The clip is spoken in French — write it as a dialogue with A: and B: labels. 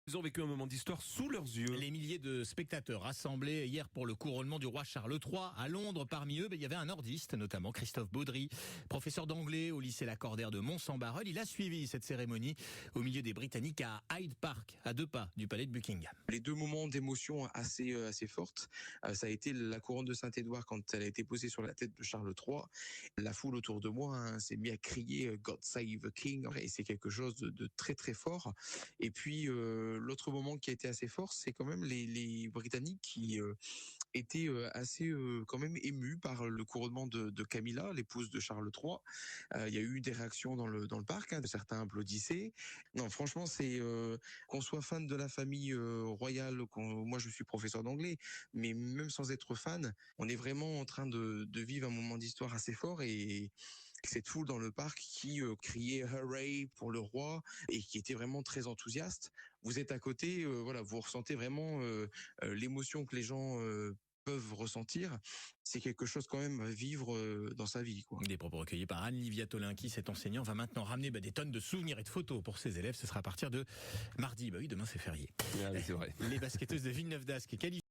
A: Ils ont vécu un moment d'histoire sous leurs yeux.
B: Les milliers de spectateurs rassemblés hier pour le couronnement du roi Charles III à Londres. Parmi eux, il y avait un nordiste, notamment Christophe Baudry, professeur d'anglais au lycée Lacordaire de Mont-Saint-Barreul. Il a suivi cette cérémonie au milieu des Britanniques à Hyde Park, à 2 pas du palais de Buckingham.
C: Les deux moments d'émotion assez fortes, ça a été la couronne de Saint-Édouard quand elle a été posée sur la tête de Charles III. La foule autour de moi s'est mis à crier God Save the King, et c'est quelque chose de très très fort. Et puis l'autre moment qui a été assez fort, c'est quand même les Britanniques qui étaient assez quand même émus par le couronnement de Camilla, l'épouse de Charles III. Il y a eu des réactions dans le parc, certains applaudissaient. Non, franchement, c'est qu'on soit fan de la famille royale, moi je suis professeur d'anglais, mais même sans être fan, on est vraiment en train de vivre un moment d'histoire assez fort, et cette foule dans le parc qui criait hooray pour le roi et qui était vraiment très enthousiaste. Vous êtes à côté, voilà, vous ressentez vraiment l'émotion que les gens peuvent ressentir. C'est quelque chose quand même à vivre dans sa vie, quoi.
B: Des propos recueillis par Anne-Livia Tolin, qui, cet enseignant, va maintenant ramener des tonnes de souvenirs et de photos pour ses élèves. Ce sera à partir de mardi. Oui, demain c'est férié.
A: Ah oui, c'est vrai.
B: Les basketteuses de Villeneuve-d'Ascq qualifiées